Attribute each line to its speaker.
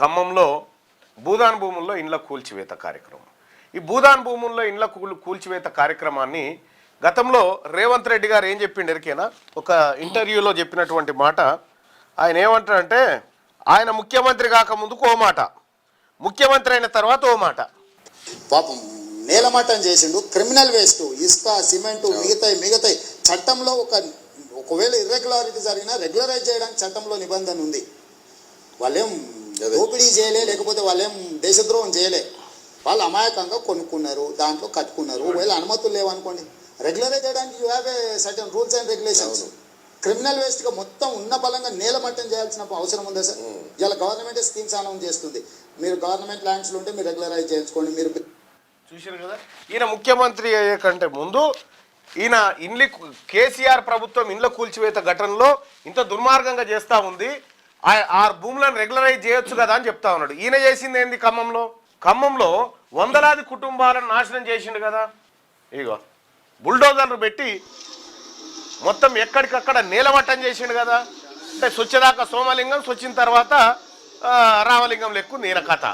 Speaker 1: ఖమ్మంలో భూదాన్ భూముల్లో ఇండ్ల కూల్చివేత కార్యక్రమం. ఈ భూదాన్ భూముల్లో ఇండ్ల కూల్చివేత కార్యక్రమాన్ని గతంలో రేవంత్ రెడ్డి గారు ఏం చెప్పిండు ఎరికేనా? ఒక ఇంటర్వ్యూలో చెప్పినటువంటి మాట. ఆయన ఏమంటారంటే, ఆయన ముఖ్యమంత్రి కాకముందుకు ఓ మాట, ముఖ్యమంత్రి అయిన తర్వాత ఓ మాట.
Speaker 2: పాపం నేలమట్టం చేసిండు. క్రిమినల్ వేస్ట్, ఇసుక, సిమెంటు, మిగతాయి చట్టంలో ఒకవేళ ఇర్రెగ్యులారిటీ జరిగినా రెగ్యులరైజ్ చేయడానికి చట్టంలో నిబంధన ఉంది. వాళ్ళేం దోపిడీ చేయలే, లేకపోతే వాళ్ళేం దేశద్రోహం చేయలే. వాళ్ళు అమాయకంగా కొనుక్కున్నారు, దాంట్లో కట్టుకున్నారు. ఒకవేళ అనుమతులు లేవనుకోండి, రెగ్యులరైజ్ చేయడానికి you have a certain rules and regulations. Criminal వేస్ట్గా మొత్తం ఉన్న బలంగా నేలమట్టం చేయాల్సిన అవసరం ఉందా సార్? ఇలా గవర్నమెంటే స్కీమ్స్ అనౌన్స్ చేస్తుంది. మీరు గవర్నమెంట్ ల్యాండ్స్లో ఉంటే మీరు రెగ్యులరైజ్ చేయించుకోండి. మీరు
Speaker 1: చూశారు కదా, ఈయన ముఖ్యమంత్రి అయ్యే కంటే ముందు ఈయన కేసీఆర్ ప్రభుత్వం ఇండ్ల కూల్చివేత ఘటనలో ఇంత దుర్మార్గంగా చేస్తూ ఉంది, ఆ భూములను రెగ్యులరైజ్ చేయొచ్చు కదా అని చెప్తా ఉన్నాడు. ఈయన చేసింది ఏంది? ఖమ్మంలో వందలాది కుటుంబాలను నాశనం చేసిండు కదా. ఇగో బుల్డోజర్లు పెట్టి మొత్తం ఎక్కడికక్కడ నేలమట్టం చేసిండు కదా. అంటే స్వచ్ఛదాకా సోమలింగం, స్వచ్చిన తర్వాత రామలింగం లెక్కు ఈయన కథ.